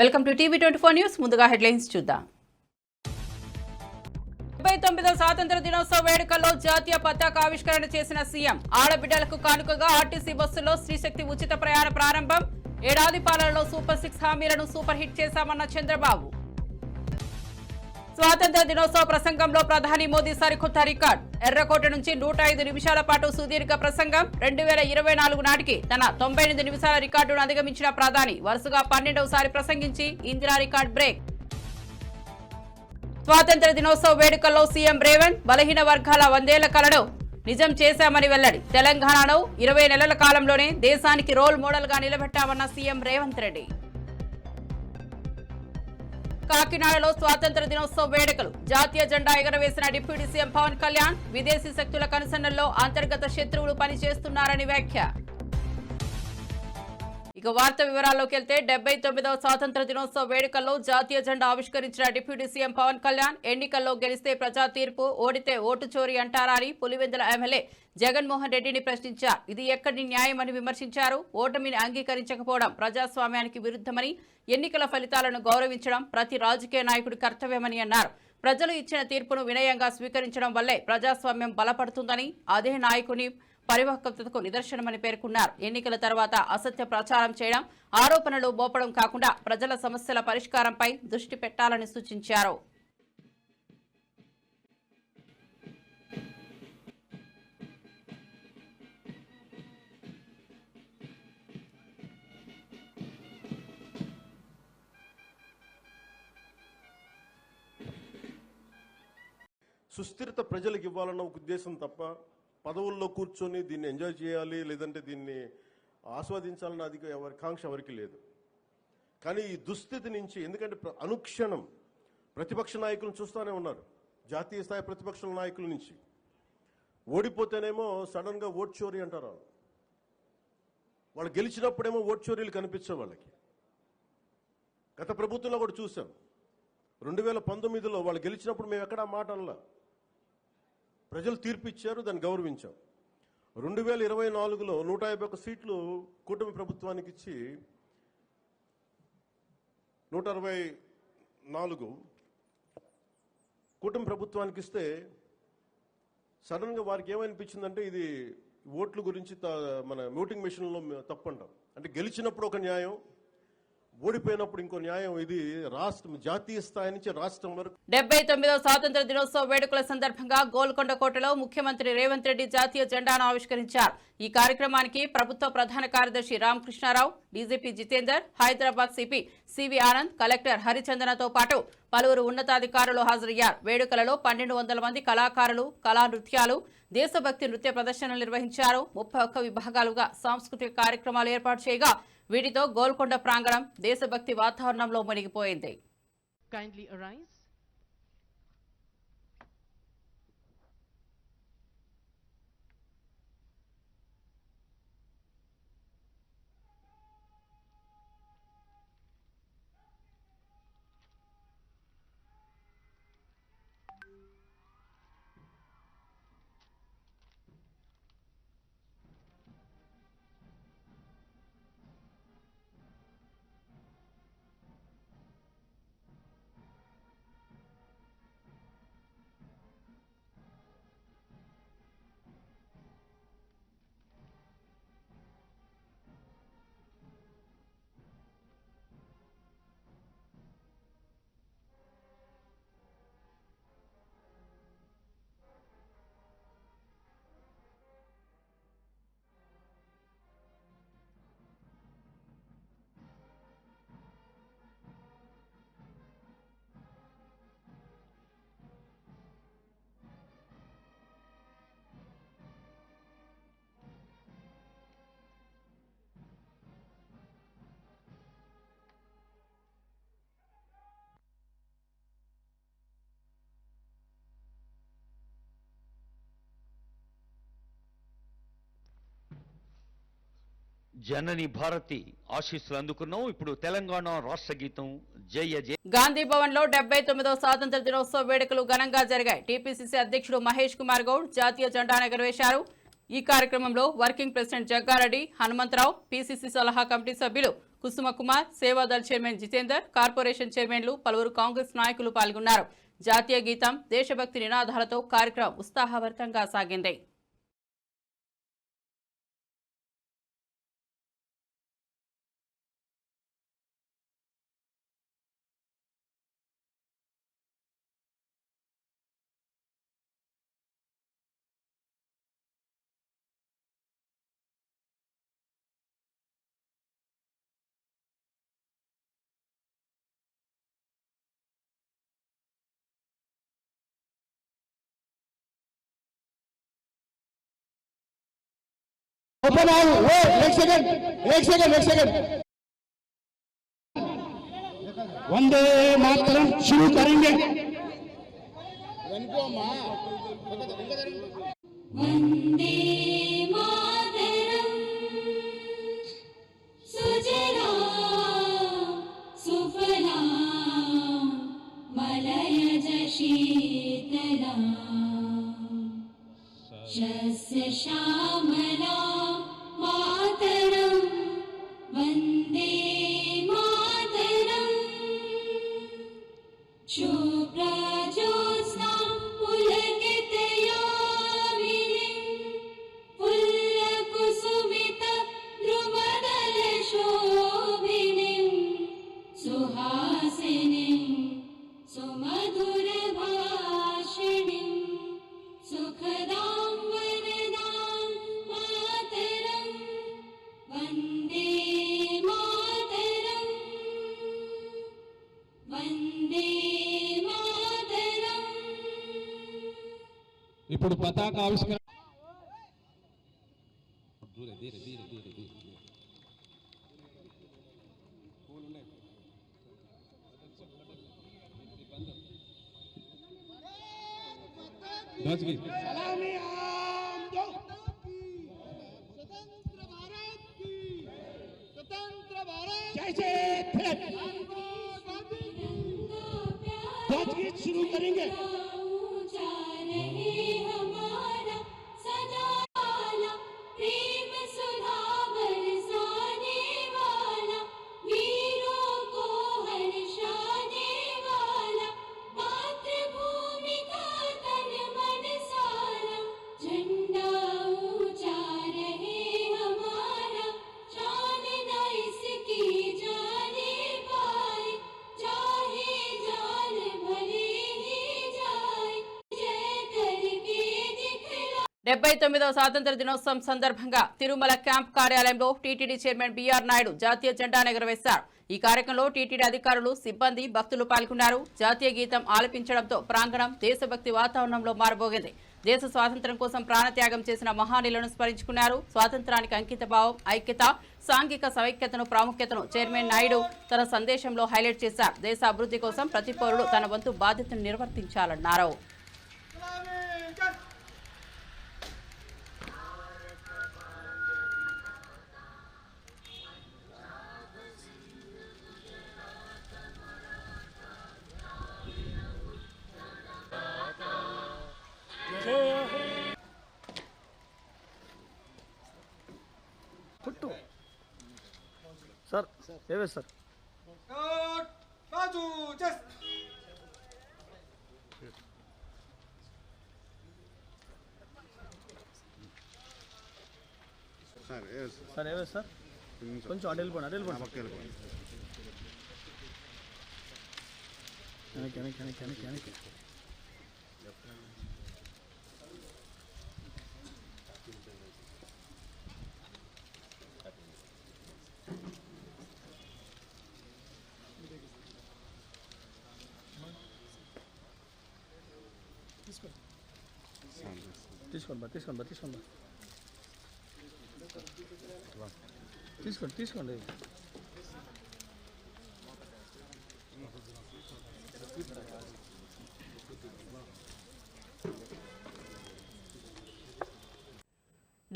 Welcome to TV 24 news. ముందుగా headlines చూద్దాం. 79వ స్వాతంత్ర దినోత్సవ వేడుకల్లో జాతీయ పతాక ఆవిష్కరణ చేసిన సీఎం. ఆడబిడ్డలకు కానుకగా ఆర్టీసీ బస్సుల్లో స్త్రీశక్తి ఉచిత ప్రయాణ ప్రారంభం. ఏడాది పాలనలో సూపర్ 6 హామీలను సూపర్ హిట్ చేశామన్న చంద్రబాబు. స్వాతంత్ర దినోత్సవ ప్రసంగంలో ప్రధాని మోదీ సరికొత్త రికార్డ్. ఎర్రకోట నుంచి 105 నిమిషాల పాటు సుదీర్ఘ ప్రసంగం. 2024 నాటికి తన 98 నిమిషాల రికార్డును అధిగమించిన ప్రధాని వరుసగా 12వసారి ప్రసంగించి ఇందిరా రికార్డ్ బ్రేక్. స్వాతంత్ర దినోత్సవ వేడుకల్లో సీఎం రేవంత్ బలహీన వర్గాల 100 కలను నిజం చేశామని వెల్లడి. తెలంగాణను 20 నెలల కాలంలోనే దేశానికి రోల్ మోడల్ గా నిలబెట్టామన్న సీఎం రేవంత్ రెడ్డి. కాకినాడలో స్వాతంత్ర దినోత్సవ వేడుకలు. జాతీయ జెండా ఎగరవేసిన డిప్యూటీ సీఎం పవన్ కళ్యాణ్. విదేశీ శక్తుల కనుసన్నల్లో అంతర్గత శత్రువులు పనిచేస్తున్నారని వ్యాఖ్య. ఇక వార్త వివరాల్లోకి వెళ్తే 79వ స్వాతంత్ర దినోత్సవ వేడుకల్లో జాతీయ జెండా ఆవిష్కరించిన డిప్యూటీ సీఎం పవన్ కళ్యాణ్ ఎన్నికల్లో గెలిస్తే ప్రజా తీర్పు, ఓడితే ఓటు చోరీ అంటారా అని పులివెందుల ఎమ్మెల్యే జగన్మోహన్ రెడ్డిని ప్రశ్నించారు. ఇది ఎక్కడి న్యాయమని విమర్శించారు. ఓటమిని అంగీకరించకపోవడం ప్రజాస్వామ్యానికి విరుద్ధమని, ఎన్నికల ఫలితాలను గౌరవించడం ప్రతి రాజకీయ నాయకుడి కర్తవ్యమని అన్నారు. ప్రజలు ఇచ్చిన తీర్పును వినయంగా స్వీకరించడం వల్లే ప్రజాస్వామ్యం బలపడుతుందని, అదే నాయకుని పరిపక్వతకు నిదర్శనమని పేర్కొన్నారు. ఎన్నికల తర్వాత అసత్య ప్రచారం చేయడం, ఆరోపణలు మోపడం కాకుండా ప్రజల సమస్యల పరిష్కారంపై దృష్టి పెట్టాలని సూచించారు. సుస్థిరత ప్రజలకు ఇవ్వాలన్న ఒక ఉద్దేశం తప్ప పదవుల్లో కూర్చొని దీన్ని ఎంజాయ్ చేయాలి, లేదంటే దీన్ని ఆస్వాదించాలన్న అది ఎవరి కాంక్ష ఎవరికి లేదు. కానీ ఈ దుస్థితి నుంచి, ఎందుకంటే అనుక్షణం ప్రతిపక్ష నాయకులను చూస్తూనే ఉన్నారు. జాతీయ స్థాయి ప్రతిపక్ష నాయకుల నుంచి ఓడిపోతేనేమో సడన్గా ఓట్ చోరీ అంటారు. వాళ్ళు గెలిచినప్పుడేమో ఓట్ చోరీలు కనిపించవు వాళ్ళకి. గత ప్రభుత్వంలో కూడా చూసాం. 2019లో వాళ్ళు గెలిచినప్పుడు మేము ఎక్కడా మాట అనలా. ప్రజలు తీర్పు ఇచ్చారు, దాన్ని గౌరవించాం. 2024లో 151 సీట్లు కూటమి ప్రభుత్వానికి ఇచ్చి 164 కూటమి ప్రభుత్వానికి ఇస్తే సడన్గా వారికి ఏమనిపించిందంటే ఇది ఓట్ల గురించి మన ఓటింగ్ మెషిన్లో తప్పంటాం. అంటే గెలిచినప్పుడు ఒక న్యాయం, ఓడిపోయినప్పుడు ఇంకో న్యాయం. ఇది రాష్ట్రం, జాతీయ స్థాయి నుంచి రాష్ట్రం వరకు. 79వ స్వాతంత్ర దినోత్సవ వేడుకల సందర్భంగా గోల్కొండ కోటలో ముఖ్యమంత్రి రేవంత్ రెడ్డి జాతీయ జెండాను ఆవిష్కరించారు. ఈ కార్యక్రమానికి ప్రభుత్వ ప్రధాన కార్యదర్శి Ramakrishna Rao, DGP Jitender, Hyderabad CP CV Anand, collector హరిచందనతో పాటు పలువురు ఉన్నతాధికారులు హాజరయ్యారు. వేడుకలలో 1200 మంది కళాకారులు కళా నృత్యాలు, దేశభక్తి నృత్య ప్రదర్శనలు నిర్వహించారు. 31 విభాగాలుగా సాంస్కృతిక కార్యక్రమాలు ఏర్పాటు చేయగా వీటితో గోల్కొండ ప్రాంగణం దేశభక్తి వాతావరణంలో మునిగిపోయింది. జనని భారతి ఆశీస్సులు అందుకున్నాం. ఇప్పుడు తెలంగాణ రాష్ట్ర గీతం జయ జయ. గాంధీ భవన్ లో 79వ స్వాతంత్ర దినోత్సవ వేడుకలు ఘనంగా జరిగాయి. టీపీసీసీ అధ్యక్షుడు మహేష్ కుమార్ గౌడ్ జాతీయ జెండాను ఎగురవేశారు. ఈ కార్యక్రమంలో working president Jaggareddy, Hanumantharao, PCC సలహా కమిటీ సభ్యులు కుసుమ కుమార్, సేవాదల్ చైర్మన్ జితేందర్, కార్పొరేషన్ చైర్మన్లు, పలువురు కాంగ్రెస్ నాయకులు పాల్గొన్నారు. జాతీయ గీతం, దేశభక్తి నినాదాలతో కార్యక్రమం ఉత్సాహభరితంగా సాగింది. ओपन आओ, एक सेकंड वंदे मातरम शुरू करेंगे। वंदे मातरम सुजला सुफला मलयज शीतला शस्य श्यामला मातरम वंदे मातरम शुभ्रज्योत्स्ना पुलकितयामिनीं पुल्लकुसुमित द्रुमदलशोभिनीं सुहासिनीं सुमधुरभाषिणीं सुखदां वरदां मातरं वन्दे मातरं वन्दे मातरं। ఇప్పుడు పతాక ఆవిష్కరణ सलामी आम दो स्वतंत्र भारत की स्वतंत्र भारत जैसे ध्वज गीत शुरू करेंगे। प्रेम सुधा बरसाने वाला, वीरों को हर्षाने वाला, मातृभूमि का तन मन सारा, झंडा ऊंचा रहे हमारा, शान न इसकी जाने पाए, चाहे जान भले ही जाए, जय करके दिखला। 79వ స్వాతంత్ర దినోత్సవం సందర్భంగా తిరుమల క్యాంప్ కార్యాలయంలో టీటీడీ చైర్మన్ బీఆర్ నాయుడు జాతీయ జెండాను ఎగురవేశారు. ఈ కార్యక్రమంలో టీటీడీ అధికారులు, సిబ్బంది, భక్తులు పాల్గొన్నారు. జాతీయ గీతం ఆలపించడంతో ప్రాంగణం దేశభక్తి వాతావరణంలో మారబోగింది. దేశ స్వాతంత్ర్యం కోసం ప్రాణత్యాగం చేసిన మహానీయులను స్మరించుకున్నారు. స్వాతంత్రానికి అంకిత భావం, ఐక్యత, సాంఘిక సమైక్యతను ప్రాముఖ్యతను చైర్మన్ నాయుడు తన సందేశంలో హైలైట్ చేశారు. దేశ అభివృద్ధి కోసం ప్రతి పౌరుడు తన వంతు బాధ్యతను నిర్వర్తించాలన్నారు. सर ఏవే సార్ రాజు జస్ సార్ ఏవే సార్ కొంచెం అటు వెళ్ళిపోండి వెనక్కి తీసుకోండి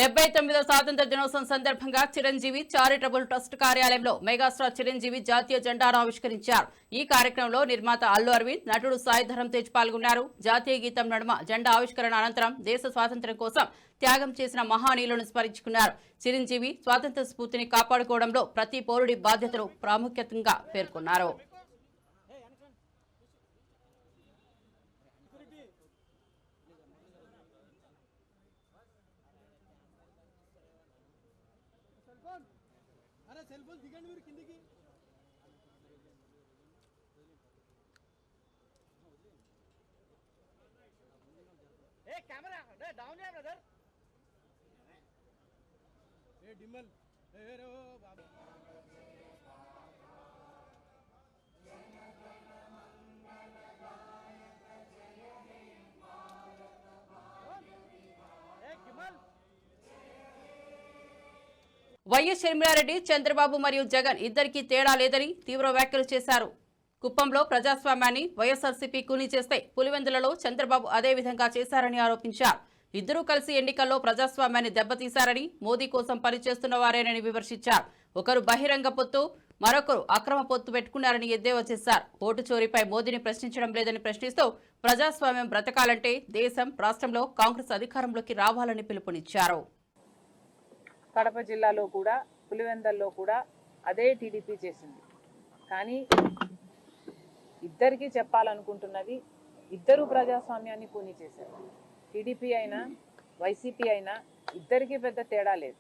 79వ స్వాతంత్ర దినోత్సవం సందర్భంగా చిరంజీవి చారిటబుల్ ట్రస్ట్ కార్యాలయంలో మెగాస్టార్ చిరంజీవి జాతీయ జెండాను ఆవిష్కరించారు. ఈ కార్యక్రమంలో నిర్మాత అల్లు అరవింద్, నటుడు సాయి ధరమ్ తేజ్ పాల్గొన్నారు. జాతీయ గీతం నడుమ జెండా ఆవిష్కరణ అనంతరం దేశ స్వాతంత్ర్యం కోసం త్యాగం చేసిన మహానీయులను స్మరించుకున్నారు. చిరంజీవి స్వాతంత్ర స్ఫూర్తిని కాపాడుకోవడంలో ప్రతి పౌరుడి బాధ్యతను ప్రాముఖ్యంగా పేర్కొన్నారు. అరే సెల్ ఫోన్ దిగండి మీరు కిందికి. ఏ కెమెరా డౌన్ చేయ బ్రదర్. ఏ డిమ్మల్ ఏ రే బాబు. ఏ కిమల్ వైఎస్ షర్మిలారెడ్డి చంద్రబాబు మరియు జగన్ ఇద్దరికీ తేడా లేదని తీవ్ర వ్యాఖ్యలు చేశారు. కుప్పంలో ప్రజాస్వామ్యాన్ని వైఎస్ఆర్సీపీ కూనీ చేస్తే పులివెందులలో చంద్రబాబు అదే విధంగా చేశారని ఆరోపించారు. ఇద్దరూ కలిసి ఎన్నికల్లో ప్రజాస్వామ్యాన్ని దెబ్బతీశారని, మోదీ కోసం పనిచేస్తున్న వారేనని విమర్శించారు. ఒకరు బహిరంగ పొత్తు, మరొకరు అక్రమ పొత్తు పెట్టుకున్నారని ఎద్దేవా చేశారు. ఓటు చోరీపై మోదీని ప్రశ్నించడం లేదని ప్రశ్నిస్తూ ప్రజాస్వామ్యం బ్రతకాలంటే దేశం, రాష్ట్రంలో కాంగ్రెస్ అధికారంలోకి రావాలని పిలుపునిచ్చారు. కడప జిల్లాలో కూడా పులివెందల్లో కూడా అదే టీడీపీ చేసింది. కానీ ఇద్దరికీ చెప్పాలనుకుంటున్నది, ఇద్దరు ప్రజాస్వామ్యాన్ని కూని చేశారు. టీడీపీ అయినా వైసీపీ అయినా ఇద్దరికీ పెద్ద తేడా లేదు.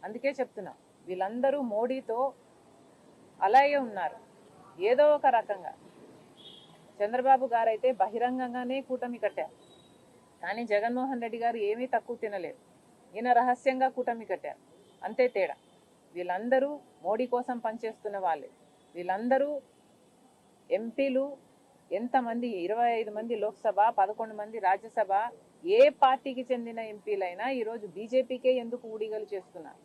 అందుకే చెప్తున్నా, వీళ్ళందరూ మోడీతో అలాగే ఉన్నారు ఏదో ఒక రకంగా. చంద్రబాబు గారైతే బహిరంగంగానే కూటమి కట్టారు, కానీ జగన్మోహన్ రెడ్డి గారు ఏమీ తక్కువ తినలేదు. ఈయన రహస్యంగా కూటమి కట్టారు, అంతే తేడా. వీళ్ళందరూ మోడీ కోసం పనిచేస్తున్న వాళ్ళే. వీళ్ళందరూ ఎంపీలు ఎంతమంది, 25 మంది లోక్సభ, 11 మంది రాజ్యసభ, ఏ పార్టీకి చెందిన ఎంపీలైనా ఈరోజు బీజేపీకే ఎందుకు ఊడిగలు చేస్తున్నారు?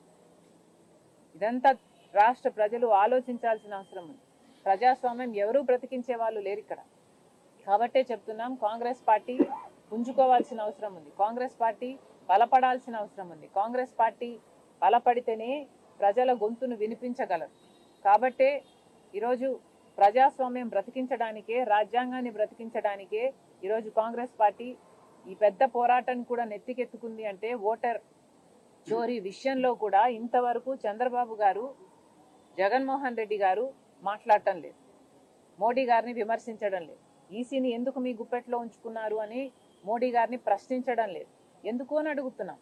ఇదంతా రాష్ట్ర ప్రజలు ఆలోచించాల్సిన అవసరం ఉంది. ప్రజాస్వామ్యం ఎవరూ బ్రతికించే వాళ్ళు లేరు ఇక్కడ. కాబట్టే చెప్తున్నాం, కాంగ్రెస్ పార్టీ పుంజుకోవాల్సిన అవసరం ఉంది. కాంగ్రెస్ పార్టీ బలపడాల్సిన అవసరం ఉంది. కాంగ్రెస్ పార్టీ బలపడితేనే ప్రజల గొంతును వినిపించగలరు. కాబట్టే ఈరోజు ప్రజాస్వామ్యం బ్రతికించడానికే, రాజ్యాంగాన్ని బ్రతికించడానికే ఈరోజు కాంగ్రెస్ పార్టీ ఈ పెద్ద పోరాటాన్ని కూడా నెత్తికెత్తుకుంది. అంటే ఓటర్ చోరీ విషయంలో కూడా ఇంతవరకు చంద్రబాబు గారు, జగన్మోహన్ రెడ్డి గారు మాట్లాడటం లేదు, మోడీ గారిని విమర్శించడం లేదు. ఈసీని ఎందుకు మీ గుప్పెట్లో ఉంచుకున్నారు అని మోడీ గారిని ప్రశ్నించడం లేదు. ఎందుకు అని అడుగుతున్నాం.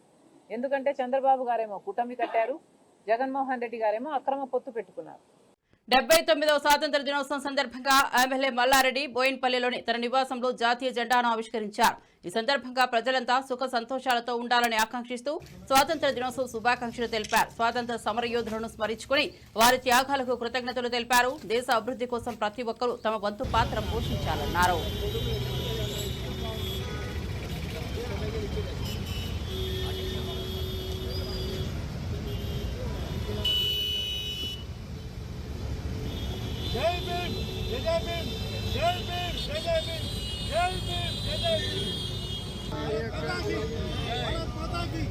ఎందుకంటే చంద్రబాబు గారేమో కూటమి కట్టారు, జగన్మోహన్ రెడ్డి గారేమో అక్రమ పొత్తు పెట్టుకున్నారు. 79వ స్వాతంత్ర దినోత్సవం సందర్భంగా ఎమ్మెల్యే మల్లారెడ్డి బోయిన్పల్లిలోని తన నివాసంలో జాతీయ జెండాను ఆవిష్కరించారు. ఈ సందర్భంగా ప్రజలంతా సుఖ సంతోషాలతో ఉండాలని ఆకాంక్షిస్తూ స్వాతంత్ర దినోత్సవ శుభాకాంక్షలు తెలిపారు. స్వాతంత్ర సమరయోధులను స్మరించుకుని వారి త్యాగాలకు కృతజ్ఞతలు తెలిపారు. దేశ అభివృద్ధి కోసం ప్రతి ఒక్కరూ తమ వంతు పాత్ర పోషించాలన్నారు. జై భీమ్, జై భీమ్, జై భీమ్, జై భీమ్, జై భీమ్, జై భీమ్. భారత్ మాతా కీ.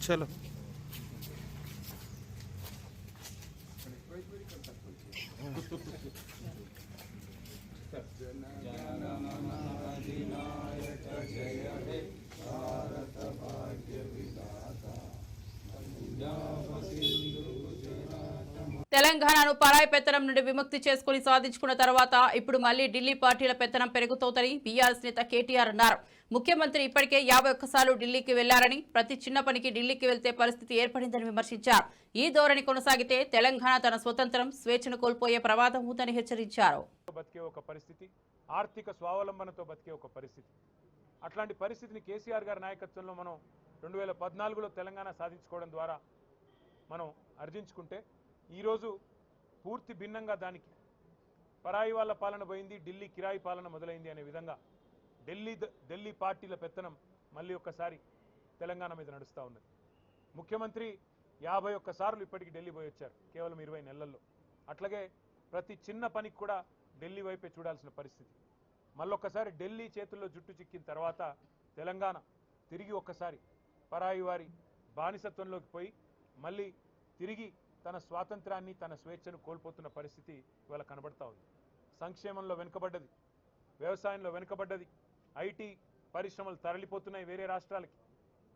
चलो తెలంగాణను పరాయి పెత్తనం నుండి విముక్తి చేసుకుని సాధించుకున్న తర్వాత ఇప్పుడు మళ్లీ ఢిల్లీ పార్టీల పెత్తనం పెరుగుతోందని బీఆర్ఎస్ నేత కేటీఆర్ అన్నారు. ముఖ్యమంత్రి ఇప్పటికే 51 సార్లు ఢిల్లీకి వెళ్లారని, ప్రతి చిన్న పనికి ఢిల్లీకి వెళ్తే పరిస్థితి ఏర్పడిందని విమర్శించారు. ఈ ధోరణి కొనసాగితే తెలంగాణ తన స్వతంత్రం, స్వేచ్ఛను కోల్పోయే ప్రమాదం ఉందని హెచ్చరించారు. బతికే ఒక పరిస్థితి, ఆర్థిక స్వావలంబనతో బతికే ఒక పరిస్థితి, అట్లాంటి పరిస్థితిని కేసీఆర్ గారి నాయకత్వంలో మనం 2014లో తెలంగాణ సాధించుకోవడం ద్వారా మనం ఆర్జించుకుంటే ఈరోజు పూర్తి భిన్నంగా దానికి పరాయి వాళ్ళ పాలన పోయింది, ఢిల్లీ కిరాయి పాలన మొదలైంది అనే విధంగా ఢిల్లీ పార్టీల పెత్తనం మళ్ళీ ఒక్కసారి తెలంగాణ మీద నడుస్తూ ఉన్నది. ముఖ్యమంత్రి 51 సార్లు ఇప్పటికి ఢిల్లీ పోయి వచ్చారు కేవలం 20 నెలల్లో. అట్లాగే ప్రతి చిన్న పనికి కూడా ఢిల్లీ వైపే చూడాల్సిన పరిస్థితి. మళ్ళొక్కసారి ఢిల్లీ చేతుల్లో జుట్టు చిక్కిన తర్వాత తెలంగాణ తిరిగి ఒక్కసారి పరాయి వారి బానిసత్వంలోకి పోయి మళ్ళీ తిరిగి తన స్వాతంత్రాన్ని, తన స్వేచ్ఛను కోల్పోతున్న పరిస్థితి ఇవాళ కనబడతా ఉంది. సంక్షేమంలో వెనుకబడ్డది, వ్యవసాయంలో వెనుకబడ్డది, ఐటీ పరిశ్రమలు తరలిపోతున్నాయి వేరే రాష్ట్రాలకి.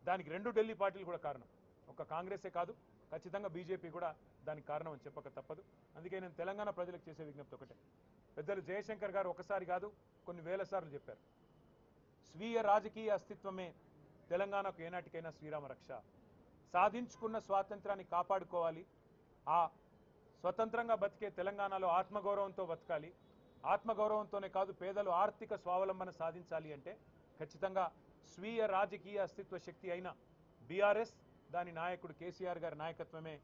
దానికి 2 ఢిల్లీ పార్టీలు కూడా కారణం. ఒక కాంగ్రెసే కాదు, ఖచ్చితంగా బీజేపీ కూడా దానికి కారణం అని చెప్పక తప్పదు. అందుకే నేను తెలంగాణ ప్రజలకు చేసే విజ్ఞప్తి ఒకటే. పెద్దలు జయశంకర్ గారు ఒకసారి కాదు కొన్ని వేల సార్లు చెప్పారు, స్వీయ రాజకీయ అస్తిత్వమే తెలంగాణకు ఏనాటికైనా శ్రీరామ రక్ష. సాధించుకున్న స్వాతంత్రాన్ని కాపాడుకోవాలి, ఆ స్వతంత్రంగా బతికే తెలంగాణలో ఆత్మగౌరవంతో బతకాలి. ఆత్మగౌరవంతోనే కాదు, పేదలు ఆర్థిక స్వావలంబన సాధించాలి అంటే ఖచ్చితంగా స్వీయ రాజకీయ అస్తిత్వ శక్తి అయిన బీఆర్ఎస్, దాని నాయకుడు కేసీఆర్ గారి నాయకత్వమే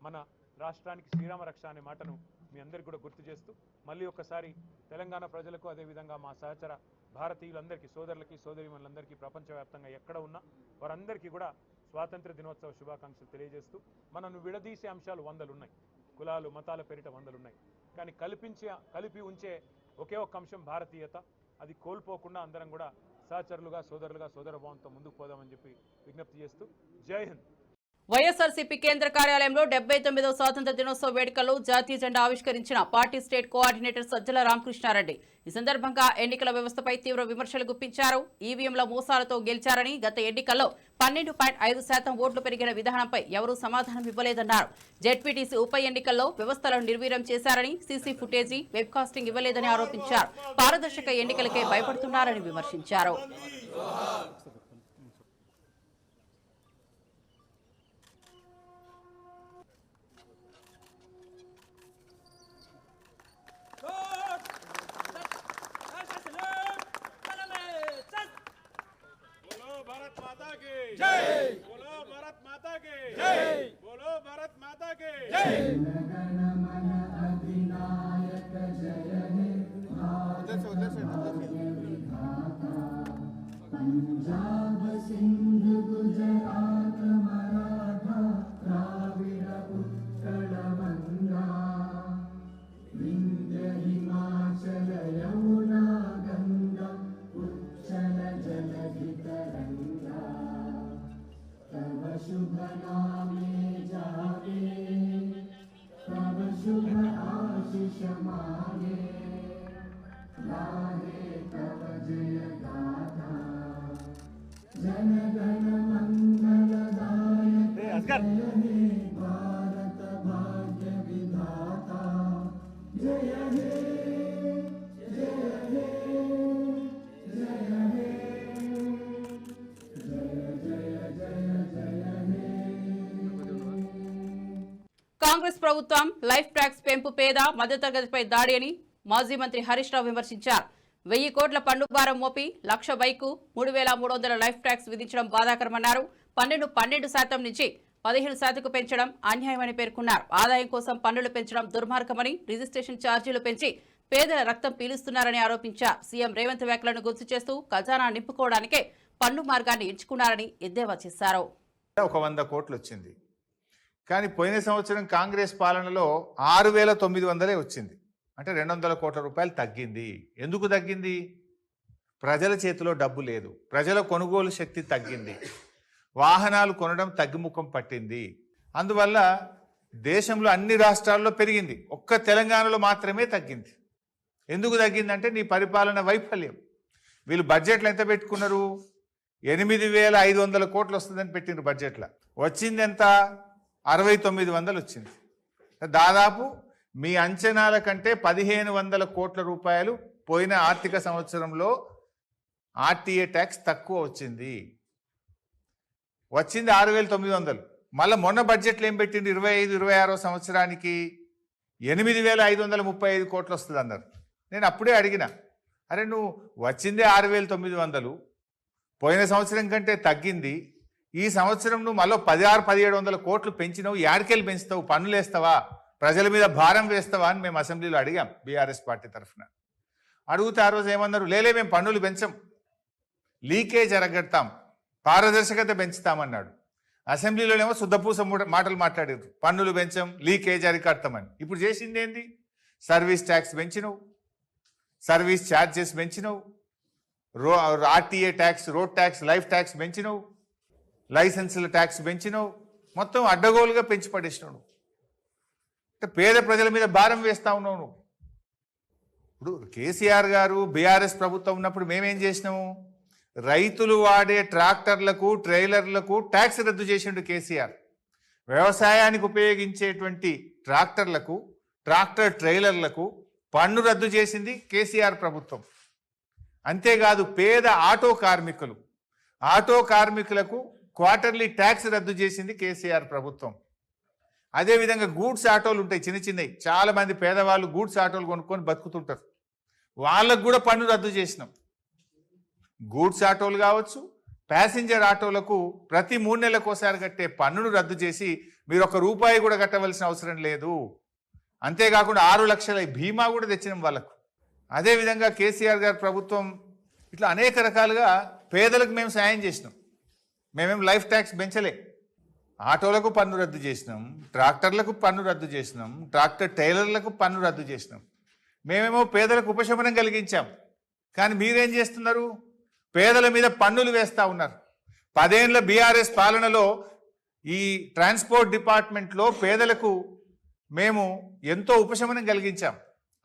మన రాష్ట్రానికి శ్రీరామ రక్ష అనే మాటను మీ అందరికీ కూడా గుర్తు చేస్తూ మళ్ళీ ఒక్కసారి తెలంగాణ ప్రజలకు, అదేవిధంగా మా సహచర భారతీయులందరికీ, సోదరులకి, సోదరీమణులందరికీ ప్రపంచవ్యాప్తంగా ఎక్కడ ఉన్నా వారందరికీ కూడా స్వాతంత్ర దినోత్సవ శుభాకాంక్షలు తెలియజేస్తూ, మనను విడదీసే అంశాలు 100 ఉన్నాయి, కులాలు మతాల పేరిట 100 ఉన్నాయి, కానీ కలిపి ఉంచే ఒకే ఒక్క అంశం భారతీయత. అది కోల్పోకుండా అందరం కూడా సహచరులుగా, సోదరులుగా, సోదరభావంతో ముందుకు పోదామని చెప్పి విజ్ఞప్తి చేస్తూ జై హింద్. వైఎస్ఆర్సీపీ కేంద్ర కార్యాలయంలో 79వ స్వాతంత్ర దినోత్సవ వేడుకల్లో జాతీయ జెండా ఆవిష్కరించిన party state coordinator Sajjala Ramakrishna Reddy ఈ సందర్భంగా ఎన్నికల వ్యవస్థపై తీవ్ర విమర్శలు గుప్పించారు. ఈవీఎంల మోసాలతో గెలిచారని, గత ఎన్నికల్లో 12.5% ఓట్లు పెరిగిన విధానంపై ఎవరూ సమాధానం ఇవ్వలేదన్నారు. జెడ్పీటీసీ ఉప ఎన్నికల్లో వ్యవస్థలను నిర్వీర్యం చేశారని, సీసీ ఫుటేజీ, వెబ్కాస్టింగ్ ఇవ్వలేదని ఆరోపించారు. పారదర్శక ఎన్నికలకే భయపడుతున్నారని విమర్శించారు. भारत माता की जय, बोलो भारत माता की जय, बोलो भारत माता की जय. जन मन अधिनायक जय हे पंजाब सिंध गुजरात मराठा द्राविड़ उत्कल गंगा विंध्य हिमाचल यमुना गंगा उच्चल जलधि तरंगा तव शुभ नामे जागे तव शुभ आशीष मागे गाहे तव जय गाथा जन गण मंगलदायक जय हे भारत भाग्य विधाता जय हे जय हे जय हे కాంగ్రెస్ ప్రభుత్వం లైఫ్ ట్యాక్స్ పెంపు పేద మధ్యతరగతిపై దాడి అని మాజీ మంత్రి హరీష్ రావు విమర్శించారు. 1000 కోట్ల పన్ను భారం మోపి 1,00,000 బైకు 3,300 లైఫ్ ట్యాక్స్ విధించడం బాధాకరమన్నారు. 12% నుంచి 15% పెంచడం అన్యాయమని పేర్కొన్నారు. ఆదాయం కోసం పన్నులు పెంచడం దుర్మార్గమని, రిజిస్ట్రేషన్ ఛార్జీలు పెంచి పేదల రక్తం పీలుస్తున్నారని ఆరోపించారు. సీఎం రేవంత్ వ్యాఖ్యలను గుర్తు చేస్తూ ఖజానా నింపుకోవడానికే పన్ను మార్గాన్ని ఎంచుకున్నారని ఎద్దేవా చేశారు. 100 కోట్లు వచ్చింది, కానీ పోయిన సంవత్సరం కాంగ్రెస్ పాలనలో 6,900 వచ్చింది. అంటే 200 కోట్ల రూపాయలు తగ్గింది. ఎందుకు తగ్గింది? ప్రజల చేతిలో డబ్బు లేదు, ప్రజల కొనుగోలు శక్తి తగ్గింది, వాహనాలు కొనడం తగ్గుముఖం పట్టింది. అందువల్ల దేశంలో అన్ని రాష్ట్రాల్లో పెరిగింది, ఒక్క తెలంగాణలో మాత్రమే తగ్గింది. ఎందుకు తగ్గిందంటే నీ పరిపాలన వైఫల్యం. వీళ్ళు బడ్జెట్లు ఎంత పెట్టుకున్నారు? 8,500 కోట్లు వస్తుందని పెట్టినారు బడ్జెట్లో. వచ్చింది ఎంత? 6,900 వచ్చింది. దాదాపు మీ అంచనాల కంటే 1500 కోట్ల రూపాయలు పోయిన ఆర్థిక సంవత్సరంలో ఆర్టీఏ ట్యాక్స్ తక్కువ వచ్చింది 6900. మళ్ళీ మొన్న బడ్జెట్లో ఏం పెట్టింది 25-26 సంవత్సరానికి 8535 కోట్లు వస్తుంది అన్నారు. నేను అప్పుడే అడిగిన, అరే నువ్వు వచ్చిందే 6900, పోయిన సంవత్సరం కంటే తగ్గింది, ఈ సంవత్సరం నువ్వు మళ్ళీ 1600-1700 కోట్లు పెంచినావు, యాడికెళ్ళి పెంచుతావు, పన్నులు వేస్తావా, ప్రజల మీద భారం వేస్తావా అని మేము అసెంబ్లీలో అడిగాం బీఆర్ఎస్ పార్టీ తరఫున. అడిగితే ఆ రోజు ఏమన్నారు, లేలే మేము పన్నులు పెంచం, లీకేజ్ అరగడతాం, పారదర్శకత పెంచుతామన్నాడు. అసెంబ్లీలోనేమో శుద్ధపూస మాటలు మాట్లాడారు, పన్నులు పెంచం, లీకేజ్ అరికడతామని. ఇప్పుడు చేసింది ఏంది, సర్వీస్ ట్యాక్స్ పెంచినవు, సర్వీస్ ఛార్జెస్ పెంచినవు, RTA tax, road tax, life tax పెంచినవు, లైసెన్సుల ట్యాక్స్ పెంచినవు, మొత్తం అడ్డగోలుగా పెంచి పడేసినావు. అంటే పేద ప్రజల మీద భారం వేస్తా ఉన్నావు నువ్వు. ఇప్పుడు కేసీఆర్ గారు బీఆర్ఎస్ ప్రభుత్వం ఉన్నప్పుడు మేమేం చేసినాము, రైతులు వాడే ట్రాక్టర్లకు ట్రైలర్లకు ట్యాక్స్ రద్దు చేసిండు కేసీఆర్. వ్యవసాయానికి ఉపయోగించేటువంటి ట్రాక్టర్లకు ట్రాక్టర్ ట్రైలర్లకు పన్ను రద్దు చేసింది కేసీఆర్ ప్రభుత్వం. అంతేకాదు పేద ఆటో కార్మికులకు క్వార్టర్లీ ట్యాక్స్ రద్దు చేసింది కేసీఆర్ ప్రభుత్వం. అదేవిధంగా గూడ్స్ ఆటోలు ఉంటాయి, చిన్న చిన్నవి, చాలామంది పేదవాళ్ళు గూడ్స్ ఆటోలు కొనుక్కొని బతుకుతుంటారు, వాళ్ళకు కూడా పన్ను రద్దు చేసినాం. గూడ్స్ ఆటోలు కావచ్చు, ప్యాసింజర్ ఆటోలకు ప్రతి 3 నెలలకోసారి కట్టే పన్నును రద్దు చేసి మీరు ₹1 కూడా కట్టవలసిన అవసరం లేదు. అంతేకాకుండా 6 లక్షల బీమా కూడా తెచ్చినాం వాళ్ళకు. అదేవిధంగా కేసీఆర్ గారి ప్రభుత్వం ఇట్లా అనేక రకాలుగా పేదలకు మేము సాయం చేసినాం. మేమేం లైఫ్ ట్యాక్స్ పెంచలే, ఆటోలకు పన్ను రద్దు చేసినాం, ట్రాక్టర్లకు పన్ను రద్దు చేసినాం, ట్రాక్టర్ టైలర్లకు పన్ను రద్దు చేసినాం. మేమేమో పేదలకు ఉపశమనం కలిగించాం. కానీ మీరేం చేస్తున్నారు, పేదల మీద పన్నులు వేస్తూ ఉన్నారు. 10 ఏళ్ల బీఆర్ఎస్ పాలనలో ఈ ట్రాన్స్పోర్ట్ డిపార్ట్మెంట్లో పేదలకు మేము ఎంతో ఉపశమనం కలిగించాం.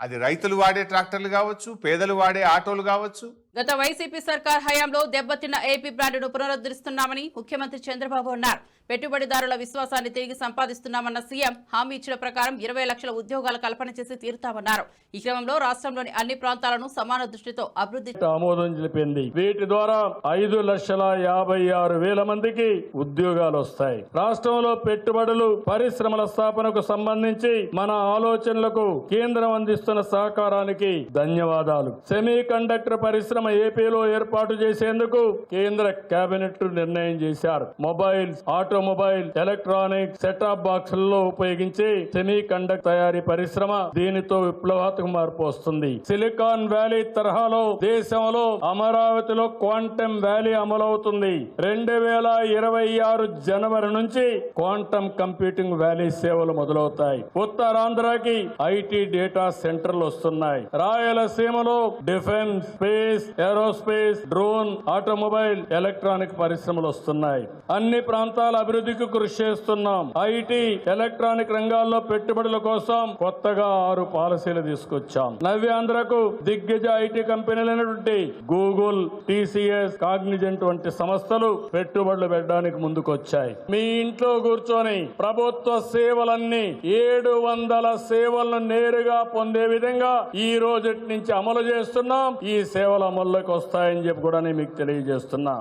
అది రైతులు వాడే ట్రాక్టర్లు కావచ్చు, పేదలు వాడే ఆటోలు కావచ్చు. గత వైసీపీ సర్కార్ హయాంలో దెబ్బతిన్న ఏపీ బ్రాండ్ను పునరుద్ధరిస్తున్నామని ముఖ్యమంత్రి చంద్రబాబు అన్నారు. పెట్టుబడిదారుల విశ్వాసాన్ని తిరిగి సంపాదిస్తున్నామన్న సీఎం హామీ ఇచ్చిన ప్రకారం 20 లక్షల ఉద్యోగాల కల్పన చేసి తీరుతామన్నారు. ఈ క్రమంలో రాష్ట్రంలోని అన్ని ప్రాంతాలను సమాన దృష్టితో అభివృద్ధి ఆమోదం తెలిపింది. వీటి ద్వారా 5,56,000 మందికి ఉద్యోగాలు వస్తాయి. రాష్ట్రంలో పెట్టుబడులు, పరిశ్రమల స్థాపనకు సంబంధించి మన ఆలోచనలకు కేంద్రం అందిస్తున్న సహకారానికి ధన్యవాదాలు. సెమీ కండక్టర్ పరిశ్రమ ఏపీలో ఏర్పాటు చేసేందుకు కేంద్ర కేబినెట్ నిర్ణయం చేశారు. మొబైల్స్, ఆటోమొబైల్, ఎలక్ట్రానిక్, సెటాప్ బాక్సుల్లో ఉపయోగించే సెమీ కండక్టర్ తయారీ పరిశ్రమ దీనితో విప్లవాత్మక మార్పు వస్తుంది. సిలికాన్ వ్యాలీ తరహాలో దేశంలో అమరావతిలో క్వాంటమ్ వ్యాలీ అమలవుతుంది. 2026 జనవరి నుంచి క్వాంటమ్ కంప్యూటింగ్ వ్యాలీ సేవలు మొదలవుతాయి. ఉత్తరాంధ్రకి ఐటీ డేటా సెంటర్లు వస్తున్నాయి. రాయలసీమలో defence, space, aerospace, drone, automobile, electronic పరిశ్రమలు వస్తున్నాయి. అన్ని ప్రాంతాల అభివృద్ధికి కృషి చేస్తున్నాం. ఐటీ, ఎలక్ట్రానిక్ రంగాల్లో పెట్టుబడుల కోసం కొత్తగా 6 పాలసీలు తీసుకొచ్చాం. నవ్యాంధ్రకు దిగ్గజ ఐటీ కంపెనీలైనటువంటి గూగుల్, టీసీఎస్, కాగ్నిజెంట్ వంటి సంస్థలు పెట్టుబడులు పెట్టడానికి ముందుకొచ్చాయి. మీ ఇంట్లో కూర్చొని ప్రభుత్వ సేవలన్నీ 700 సేవలను నేరుగా పొందే విధంగా ఈ రోజు నుంచి అమలు చేస్తున్నాం. ఈ సేవల అమల్లోకి వస్తాయని చెప్పి కూడా నేను మీకు తెలియజేస్తున్నా.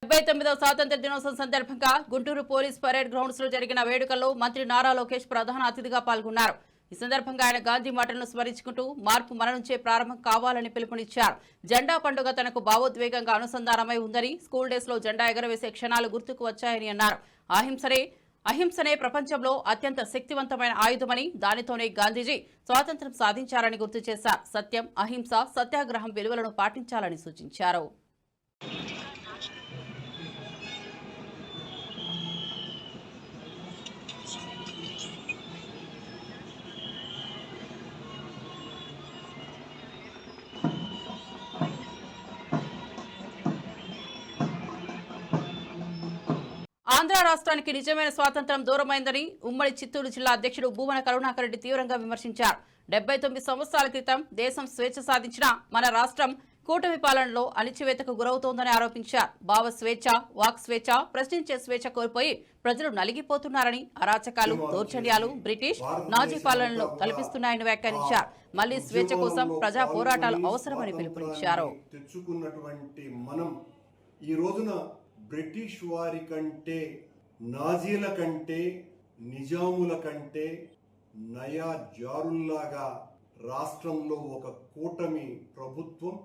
79వ స్వాతంత్ర దినోత్సవం సందర్భంగా గుంటూరు పోలీస్ పరేడ్ గ్రౌండ్స్ లో జరిగిన వేడుకల్లో మంత్రి నారా లోకేష్ ప్రధాన అతిథిగా పాల్గొన్నారు. ఈ సందర్భంగా ఆయన గాంధీ మాటలను స్మరించుకుంటూ మార్పు మన నుంచే ప్రారంభం కావాలని పిలుపునిచ్చారు. జెండా పండుగ తనకు భావోద్వేగంగా అనుసంధానమై ఉందని, స్కూల్ డేస్ లో జెండా ఎగరవేసే క్షణాలు గుర్తుకు వచ్చాయని అన్నారు. అహింసనే ప్రపంచంలో అత్యంత శక్తివంతమైన ఆయుధమని, దానితోనే గాంధీజీ స్వాతంత్ర్యం సాధించారని గుర్తు చేశారు. సత్యం, అహింస, సత్యాగ్రహం విలువలను పాటించాలని సూచించారు. ఆంధ్ర రాష్ట్రానికి నిజమైన స్వాతంత్ర్యం దూరమైందని ఉమ్మడి చిత్తూరు జిల్లా అధ్యక్షుడు భూమన కరుణాకర్ రెడ్డి తీవ్రంగా విమర్శించారు. 79 సంవత్సరాల క్రితం దేశం స్వేచ్ఛ సాధించిన మన రాష్ట్రం కూటమి పాలనలో అణిచివేతకు గురవుతోందని ఆరోపించారు. భావ స్వేచ్ఛ, వాక్ స్వేచ్ఛ, ప్రశ్నించే స్వేచ్ఛ కోల్పోయి ప్రజలు నలిగిపోతున్నారని, అరాచకాలు, దౌర్జన్యాలు బ్రిటిష్ నాజీ పాలనలో కల్పిస్తున్నాయని వ్యాఖ్యానించారు. మళ్లీ స్వేచ్ఛ కోసం ప్రజా పోరాటాలు అవసరమని పిలుపునిచ్చారు. తెచ్చుకున్నటువంటి మనం ఈ రోజున బ్రిటిష్ వారి కంటే, నాజీల కంటే, నిజాముల కంటే నయా జారుల్లాగా రాష్ట్రంలో ఒక కూటమి ప్రభుత్వం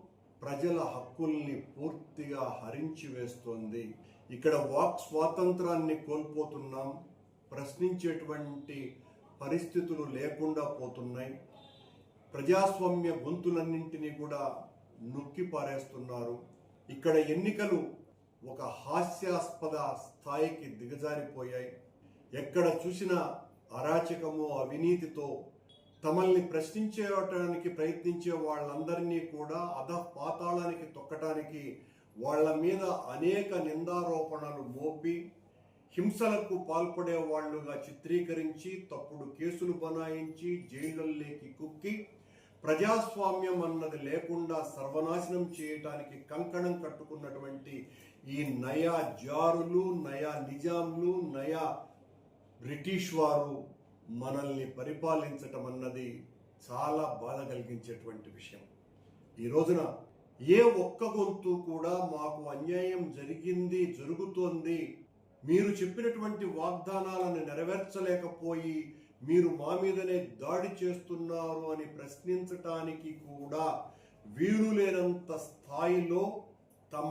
ప్రజల హక్కుల్ని పూర్తిగా హరించి వేస్తోంది. ఇక్కడ వాక్ స్వాతంత్రాన్ని కోల్పోతున్నాం, ప్రశ్నించేటువంటి పరిస్థితులు లేకుండా పోతున్నాయి. ప్రజాస్వామ్య గొంతులన్నింటినీ కూడా నొక్కి పారేస్తున్నారు. ఇక్కడ ఎన్నికలు ఒక హాస్యాస్పద స్థాయికి దిగజారిపోయాయి. ఎక్కడ చూసినా అరాచకము, అవినీతితో తమల్ని ప్రశ్నించేయడానికి ప్రయత్నించే వాళ్ళందరినీ కూడా అధపాతాళానికి తొక్కడానికి వాళ్ళ మీద అనేక నిందారోపణలు మోపి హింసలకు పాల్పడే వాళ్ళుగా చిత్రీకరించి తప్పుడు కేసులు బనాయించి జైళ్ళల్లోకి కుక్కి ప్రజాస్వామ్యం అన్నది లేకుండా సర్వనాశనం చేయటానికి కంకణం కట్టుకున్నటువంటి ఈ నయా జారులు, నయా నిజాంలు, నయా బ్రిటిష్ వారు మనల్ని పరిపాలించటం అన్నది చాలా బాధ కలిగించేటువంటి విషయం. ఈ రోజున ఏ ఒక్క గొంతు కూడా మాకు అన్యాయం జరిగింది, జరుగుతోంది, మీరు చెప్పినటువంటి వాగ్దానాలను నెరవేర్చలేకపోయి మీరు మా మీదనే దాడి చేస్తున్నారు అని ప్రశ్నించటానికి కూడా వీలు లేనంత స్థాయిలో తమ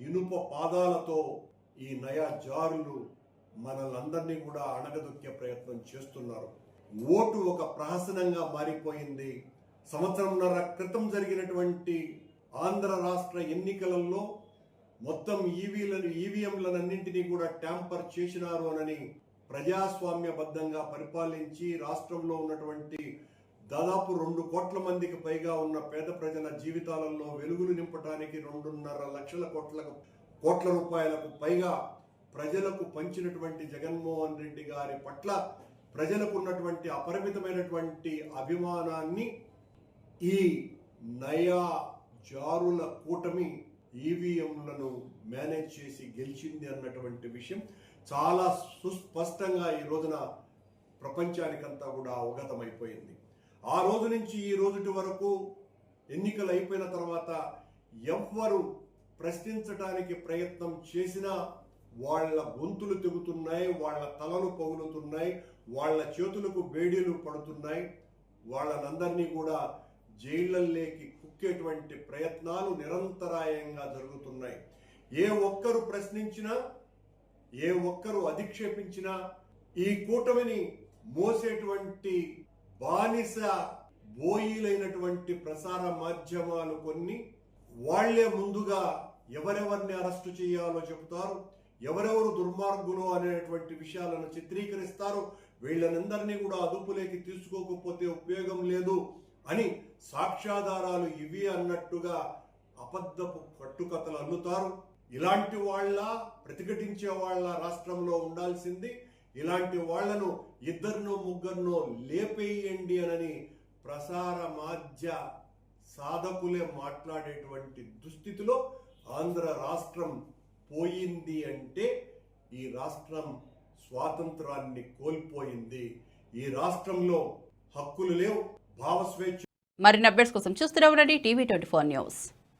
ఇనుప పాదాలతో ఈ నయా జారులు మనల్ని కూడా అణగదొక్కే ప్రయత్నం చేస్తున్నారు. ఓటు ఒక ప్రహసనంగా మారిపోయింది. సంవత్సరంన్నర క్రితం జరిగినటువంటి ఆంధ్ర రాష్ట్ర ఎన్నికలలో మొత్తం ఈవీఎంలన్నింటినీ కూడా ట్యాంపర్ చేసినారు అని ప్రజాస్వామ్యబద్ధంగా పరిపాలించి రాష్ట్రంలో ఉన్నటువంటి దాదాపు 2 కోట్ల మందికి పైగా ఉన్న పేద ప్రజల జీవితాలలో వెలుగులు నింపడానికి 2.5 లక్షల కోట్ల రూపాయలకు పైగా ప్రజలకు పంచినటువంటి జగన్మోహన్ రెడ్డి గారి పట్ల ప్రజలకు ఉన్నటువంటి అపరిమితమైనటువంటి అభిమానాన్ని ఈ నయా జారుల కూటమి ఈవీఎంలను మేనేజ్ చేసి గెలిచింది అన్నటువంటి విషయం చాలా సుస్పష్టంగా ఈ రోజున ప్రపంచానికంతా కూడా అవగతమైపోయింది. ఆ రోజు నుంచి ఈ రోజుటి వరకు ఎన్నికలు అయిపోయిన తర్వాత ఎవ్వరు ప్రశ్నించడానికి ప్రయత్నం చేసినా వాళ్ళ గొంతులు తెగుతున్నాయి, వాళ్ళ తలలు పగులుతున్నాయి, వాళ్ళ చేతులకు బేడీలు పడుతున్నాయి. వాళ్ళనందరినీ కూడా జైళ్ళల్లోకి కుక్కేటువంటి ప్రయత్నాలు నిరంతరాయంగా జరుగుతున్నాయి. ఏ ఒక్కరు ప్రశ్నించినా, ఏ ఒక్కరు అధిక్షేపించినా ఈ కూటమిని మోసేటువంటి బానిస బోయిలైనటువంటి ప్రసార మాధ్యమాలు కొన్ని వాళ్లే ముందుగా ఎవరెవరిని అరెస్టు చేయాలో చెబుతారు, ఎవరెవరు దుర్మార్గులు అనేటువంటి విషయాలను చిత్రీకరిస్తారు. వీళ్ళనందరినీ కూడా అదుపులోకి తీసుకోకపోతే ఉపయోగం లేదు అని సాక్ష్యాధారాలు ఇవి అన్నట్టుగా అబద్ధపు కట్టుకథలు అల్లుతారు. ఇలాంటి వాళ్ళ ప్రతిఘటించే వాళ్ళ రాష్ట్రంలో ఉండాల్సింది. ఇలాంటి వాళ్లను 2-3 లేపేయండి అని ప్రసార మాధ్య సాధకులే మాట్లాడేటువంటి దుస్థితిలో ఆంధ్ర రాష్ట్రం పోయింది అంటే ఈ రాష్ట్రం స్వాతంత్రాన్ని కోల్పోయింది. ఈ రాష్ట్రంలో హక్కులు లేవు, భావస్వేచ్ఛ. మరిన్ని అప్డేట్స్ కోసం చూస్తూనే ఉండండి టీవీ 24 న్యూస్.